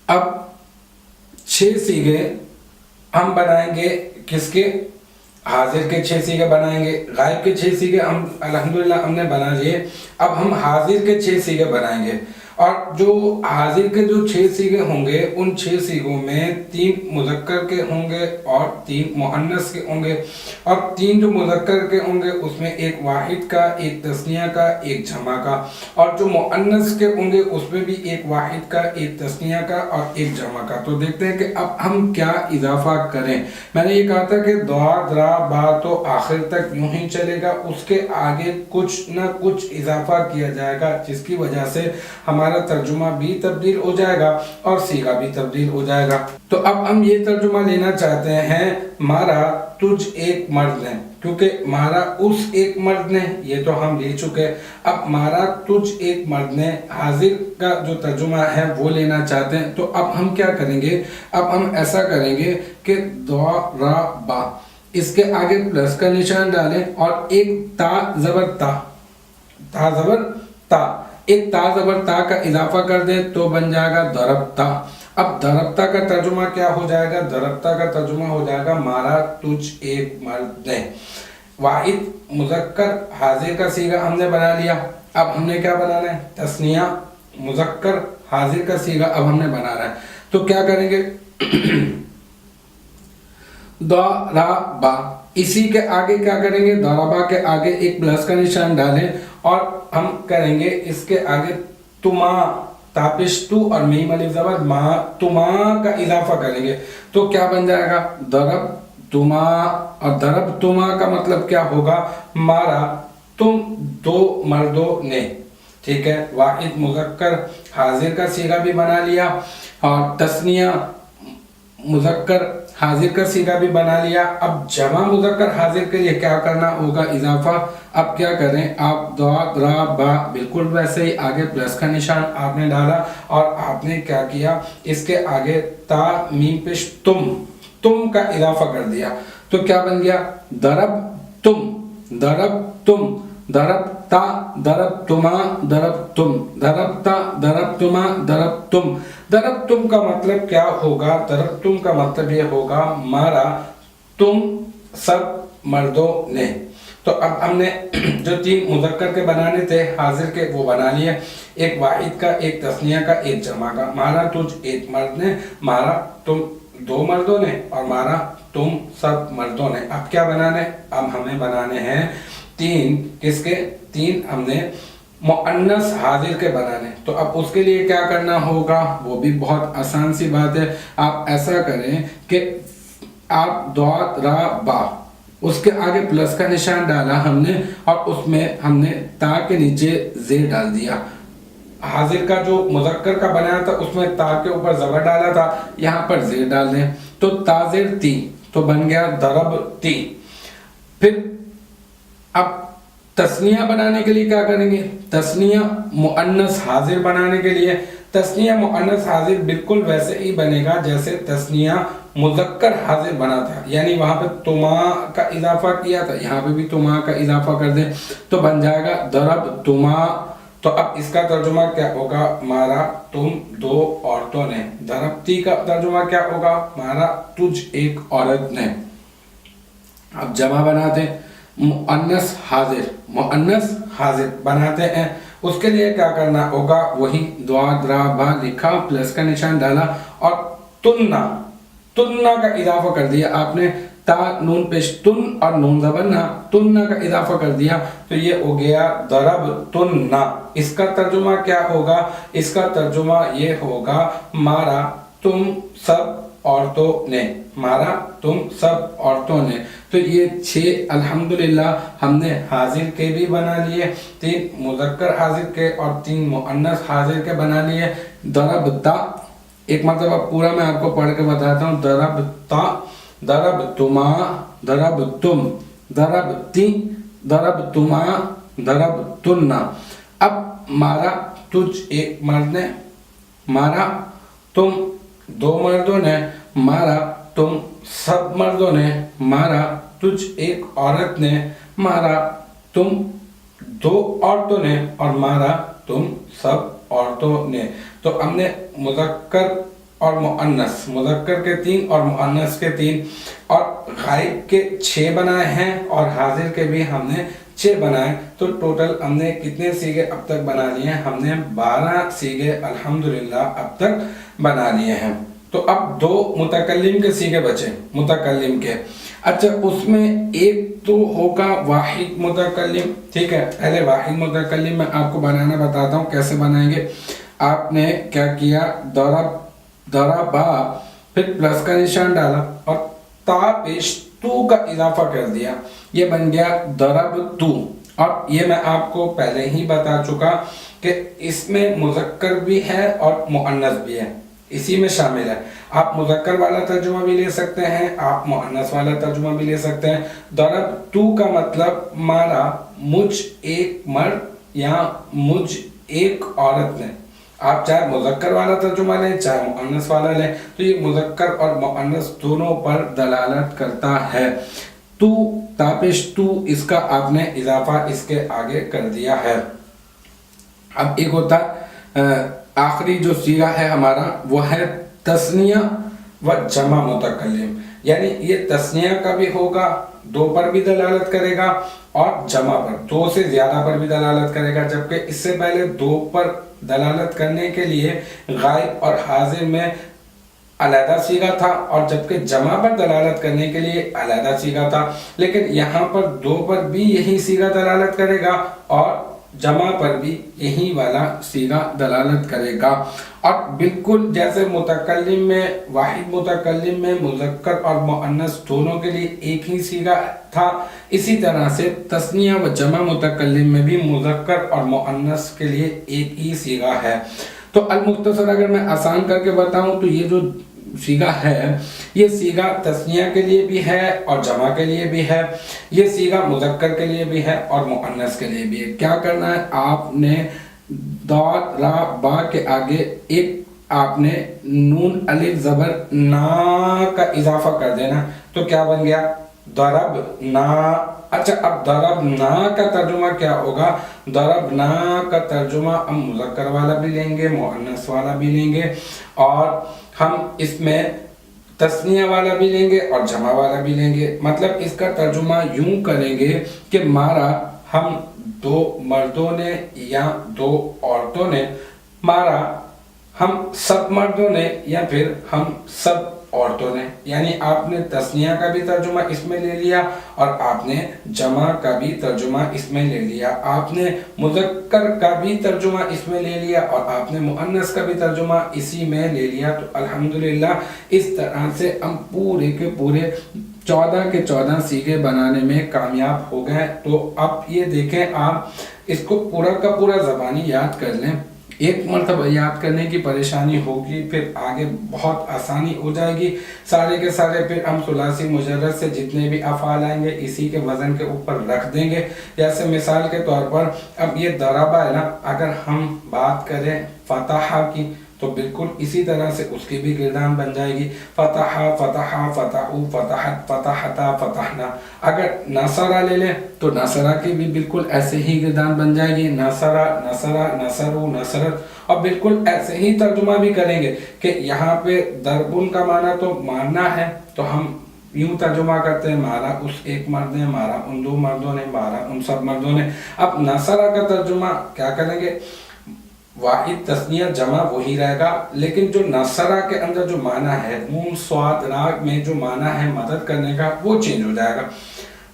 اب 6 سیغے ہم بنائیں گے کس کے؟ حاضر کے 6 سیغے بنائیں گے، غائب کے 6 سیغے ہم الحمدللہ ہم نے بنا لیے۔ اب ہم حاضر کے 6 سیغے بنائیں گے، اور جو حاضر کے جو 6 سیغے ہوں گے ان 6 سیغوں میں 3 مذکر کے ہوں گے اور 3 مؤنث کے ہوں گے، اور 3 جو مذکر کے ہوں گے اس میں ایک واحد کا، ایک تثنیہ کا، ایک جمع کا، اور جو مؤنث کے ہوں گے اس میں بھی ایک واحد کا، ایک تثنیہ کا اور ایک جمع کا۔ تو دیکھتے ہیں کہ اب ہم کیا اضافہ کریں۔ میں نے یہ کہا تھا کہ ضاد را با تو آخر تک یوں ہی چلے گا، اس کے آگے کچھ نہ کچھ اضافہ کیا جائے گا جس کی وجہ سے ہمارا ترجمہ بھی تبدیل ہو جائے گا اور صیغہ بھی تبدیل ہو جائے گا۔ تو اب ہم یہ ترجمہ لینا چاہتے ہیں، مارا تجھ ایک مرد نے، کیونکہ مارا اس ایک مرد نے یہ تو ہم لے چکے۔ اب مارا تجھ ایک مرد نے حاضر کا جو ترجمہ ہے وہ لینا چاہتے ہیں، تو اب ہم کیا کریں گے؟ اب ہم ایسا کریں گے کہ ضربا، اس کے آگے پلس کا نشان ڈالیں اور ایک تا زبر تا، تا زبر تا، ایک تا زبر تا کا اضافہ کر دیں تو بن جائے گا ضربتا۔ اب ضربتا کا ترجمہ کیا ہو جائے گا؟ ضربتا کا ترجمہ ہو جائے گا مارا تجھ ایک مرد نے۔ واحد مذکر حاضر کا صیغہ ہم نے بنا لیا، اب ہم نے کیا بنانا ہے؟ تثنیہ مذکر حاضر کا صیغہ اب ہم نے بنانا ہے، تو کیا کریں گے؟ ضربا، اسی کے آگے کیا کریں گے؟ ضربا کے آگے ایک پلس کا نشان ڈالیں اور ہم کریں گے اس کے آگے تما، تاپش تو اور میم الف زبر ما، تما کا اضافہ کریں گے تو کیا بن جائے گا؟ ضرب تما، اور ضرب تما کا مطلب کیا ہوگا؟ مارا تم 2 مردوں نے۔ ٹھیک ہے، واحد مذکر حاضر کا صیغہ بھی بنا لیا اور تثنیہ مذکر حاضر کا صیغہ بھی بنا لیا۔ اب جمع مذکر حاضر کے لیے کیا کرنا ہوگا؟ اضافہ۔ اب کیا کریں آپ؟ ضاد را با، بالکل ویسے ہی آگے پلس کا نشان آپ نے ڈالا اور آپ نے کیا کیا؟ اس کے آگے تا میم پیش تم کا اضافہ کر دیا، تو کیا بن گیا؟ ضرب تم، ضرب تم، ضرب تا، ضرب تما، ضرب تم، ضرب تا، ضرب تما، ضرب تم۔ ضرب تم کا مطلب کیا ہوگا؟ ضرب تم کا مطلب یہ ہوگا مارا تم سب مردوں نے۔ تو اب ہم نے جو 3 مذکر کے بنانے تھے حاضر کے وہ بنا لیے، ایک واحد کا، ایک تثنیہ کا، ایک جمع کا۔ مارا تجھ ایک مرد نے، مارا تم 2 مردوں نے، اور مارا تم سب مردوں نے۔ اب کیا بنانے؟ اب ہمیں بنانے ہیں 3 کس کے؟ 3 ہم نے مؤنث حاضر کے بنانے۔ تو اب اس کے لیے کیا کرنا ہوگا؟ وہ بھی بہت آسان سی بات ہے، آپ ایسا کریں کہ آپ ضاد را با، اس کے آگے پلس کا نشان ڈالا ہم نے اور اس میں ہم نے تا کے نیچے زیر ڈال دیا۔ حاضر کا جو مذکر کا بنایا تھا اس میں تا کے اوپر زبر ڈالا تھا، یہاں پر زیر ڈال دیں تو تا زیر تی، تو بن گیا ضرب تی۔ پھر اب تثنیہ بنانے کے لیے کیا کریں گے؟ تثنیہ مؤنث حاضر بنانے کے لیے، تثنیہ مؤنث حاضر بالکل ویسے ہی بنے گا جیسے تثنیہ مذکر حاضر بنا تھا، یعنی وہاں پہ تما کا اضافہ کیا تھا، یہاں پہ بھی تما کا اضافہ کر دیں تو بن جائے گا ضرب تما۔ تو اب اس کا ترجمہ کیا ہوگا؟ مارا تم 2 عورتوں نے۔ ضربتی کا ترجمہ کیا ہوگا؟ مارا تجھ ایک عورت نے۔ اب جمع بناتے ہیں، مؤنث حاضر، مؤنث حاضر بناتے ہیں، اس کے لیے کیا کرنا ہوگا؟ وہی ضاد را با لکھا، پلس کا نشان ڈالا اور تننا، تننا کا اضافہ کر دیا آپ نے، تا نون پیش تن اور نون زبر نا، تننا کا اضافہ کر دیا تو یہ ہو گیا ضرب تننا۔ اس کا ترجمہ کیا ہوگا؟ اس کا ترجمہ یہ ہوگا مارا تم سب عورتوں نے، مارا تم سب عورتوں نے۔ تو یہ 6 الحمدللہ ہم نے حاضر کے بھی بنا لیے، 3 مذکر حاضر کے اور 3 مؤنث حاضر کے بنا لیے۔ ضربتا، ایک مرتبہ پورا میں آپ کو پڑھ کے بتاتا ہوں، ضربتا، ضربتما، ضربتم، ضربتی، ضربتما، ضربتنا۔ اب مارا تجھ ایک مرد نے، مارا تم 2 مردوں نے، مارا तुम सब मर्दों ने मारा, तुझ एक औरत ने मारा, तुम दो औरतों ने, और मारा तुम सब औरतों ने। तो हमने मुज़क्कर और मुअन्नस, मुज़क्कर के 3 और मुअन्नस के 3 और गायब के 6 बनाए हैं और हाजिर के भी हमने 6 बनाए। तो टोटल हमने कितने सीगे अब तक बना लिए हैं? हमने 12 सीगे अल्हम्दुलिल्लाह अब तक बना लिए हैं। तो अब 2 मुतकल्लिम के सीगे बचे, मुतकल्लिम के। अच्छा, उसमें एक तो होगा वाहिद मुतकल्लिम, ठीक है। पहले वाहिद मुतकल्लिम मैं आपको बनाना बताता हूँ कैसे बनाएंगे। आपने क्या किया, दरबा, फिर प्लस का निशान डाला और ता पेश तू का इजाफा कर दिया, ये बन गया दरब तू। और ये मैं आपको पहले ही बता चुका कि इसमें मुज़क्कर भी है और मुअन्नस भी है, इसी में शामिल है। आप मुज़क्कर वाला तर्जुमा भी ले सकते हैं, आप मुअन्नस वाला तर्जुमा भी ले सकते हैं। दरब तू का मतलब मारा मुझ एक मर्द या मुझ एक औरत ने। आप चाहे मुज़क्कर वाला तर्जुमा लें चाहे मुअन्नस वाला लें, तो ये मुज़क्कर और मुअन्नस दोनों पर दलालत करता है। तू तापिश तू, इसका आपने इजाफा इसके आगे कर दिया है। अब एक होता आखिरी जो सीगा है हमारा वो है तस्निया व जमा मुतकल्लिम, यानी ये तस्निया का भी होगा, 2 पर भी दलालत करेगा और जमा पर 2 से ज्यादा पर भी दलालत करेगा। जबकि इससे पहले 2 पर दलालत करने के लिए गायब और हाजिर में अलहदा सीगा था और जबकि जमा पर दलालत करने के लिए अलहदा सीगा था। लेकिन यहाँ पर 2 पर भी यही सीगा दलालत करेगा और जमा पर भी यही वाला सीगा दलालत करेगा। और बिल्कुल जैसे मुतकल्लिम में, वाहिद मुतकल्लिम में मुज़क्कर और मुअन्नस दोनों के लिए एक ही सीगा था, इसी तरह से तस्निया व जमा मुतकल्लिम में भी मुज़क्कर और मुअन्नस के लिए एक ही सीगा है। तो अल-मुख्तसर अगर मैं आसान करके बताऊं तो ये जो सीगा है, ये सीगा तस्निया के लिए भी है और जमा के लिए भी है, ये सीगा मुज़क्कर के लिए भी है और मुअन्नस के लिए भी है। क्या करना है, आपने दाद रा बा के आगे एक आपने नून अलिफ ज़बर ना का इजाफा कर देना, तो क्या बन गया, दरब ना। अच्छा, अब दरब ना का तर्जुमा क्या होगा, दरब ना का तर्जुमा हम मुज़क्कर वाला भी लेंगे, मुअन्नस वाला भी लेंगे और हम इसमें तस्निया वाला भी लेंगे और जमा वाला भी लेंगे। मतलब इसका तर्जुमा यूं करेंगे कि मारा हम 2 मर्दों ने या 2 औरतों ने, मारा हम सब मर्दों ने या फिर हम सब औरतों ने। यानी आपने तस्निया का भी तर्जुमा इसमें ले लिया और आपने जमा का भी तर्जुमा इसमें ले लिया, आपने मुज़क्कर का भी तर्जुमा इसमें ले लिया और आपने मुअन्नस का भी तर्जुमा इसी में ले लिया। तो अल्हम्दुलिल्लाह इस तरह से हम पूरे के पूरे 14 के 14 सीगे बनाने में कामयाब हो गए। तो अब ये देखें, आप इसको पूरा का पूरा ज़बानी याद कर लें, एक मरतबा याद करने की परेशानी होगी, फिर आगे बहुत आसानी हो जाएगी। सारे के सारे फिर हम सुलासी मुजर्रद से जितने भी अफ़ाल आएंगे इसी के वज़न के ऊपर रख देंगे। जैसे मिसाल के तौर पर अब ये दराबा है ना, अगर हम बात करें फतहा की तो बिल्कुल इसी तरह से उसकी भी गिरदान बन जाएगी, फतहा फतहा फतहू फतहत फतहता फतहना। अगर नसरा ले लें तो नसरा की भी बिल्कुल ऐसे ही गिरदान बन जाएगी, नसरा नसरा नसरू नसरत। और बिल्कुल ऐसे ही तर्जुमा भी करेंगे कि यहाँ पे दरबुन का माना तो मारना है, तो हम यूं तर्जुमा करते हैं, मारा उस एक मर्द ने, मारा उन 2 मर्दों ने, मारा उन सब मर्दों ने। अब नसरा का तर्जुमा क्या करेंगे, वाहिद तस्निया जमा वही रहेगा, लेकिन जो नसरा के अंदर जो माना है, नून स्वाद राग में जो माना है मदद करने का, वो चेंज हो जाएगा।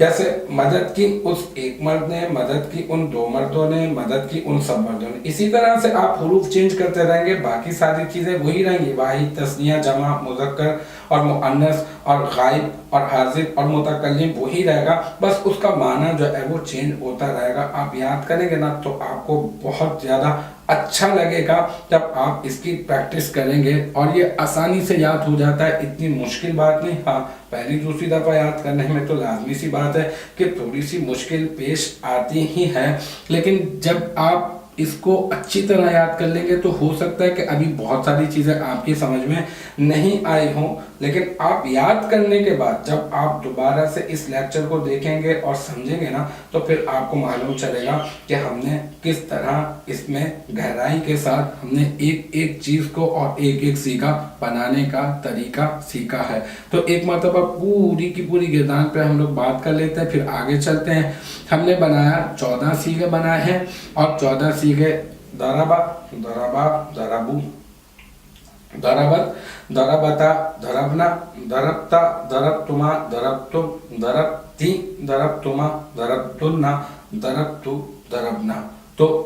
जैसे मदद की उस एक मर्द ने, मदद की उन 2 मर्दों ने, मदद की उन सब मर्दों ने। इसी तरह से आप हुरूफ चेंज करते रहेंगे, बाकी सारी चीज़ें वही रहेंगी, वाहिद तस्निया जमा मुज़क्कर और मुअन्नस और गायब और हाजिर और मुतकल्लिम वही रहेगा, बस उसका माना जो है वो चेंज होता रहेगा। आप याद करेंगे ना तो आपको बहुत ज़्यादा अच्छा लगेगा जब आप इसकी प्रैक्टिस करेंगे, और ये आसानी से याद हो जाता है, इतनी मुश्किल बात नहीं। हाँ, पहली दूसरी दफ़ा याद करने में तो लाजमी सी बात है कि थोड़ी सी मुश्किल पेश आती ही है, लेकिन जब आप इसको अच्छी तरह याद कर लेंगे तो हो सकता है कि अभी बहुत सारी चीज़ें आपकी समझ में नहीं आई हों, लेकिन आप याद करने के बाद जब आप दोबारा से इस लेक्चर को देखेंगे और समझेंगे ना, तो फिर आपको मालूम चलेगा कि हमने किस तरह इसमें गहराई के साथ हमने एक एक चीज़ को और एक एक सीखा बनाने का तरीका सीखा है। तो एक मरतबा पूरी की पूरी गिरदान पे हम लोग बात कर लेते हैं, फिर आगे चलते हैं। हमने बनाया 14 सीखे बनाए हैं और 14 सीखे दरबा, दरबा, दरबू, दरबत, दरबता, दरबना, दरबता, दरबतुमा, दरबतुम, दरबती, दरबतुमा, दरबतुन्ना, दरबतु, दरबना। तो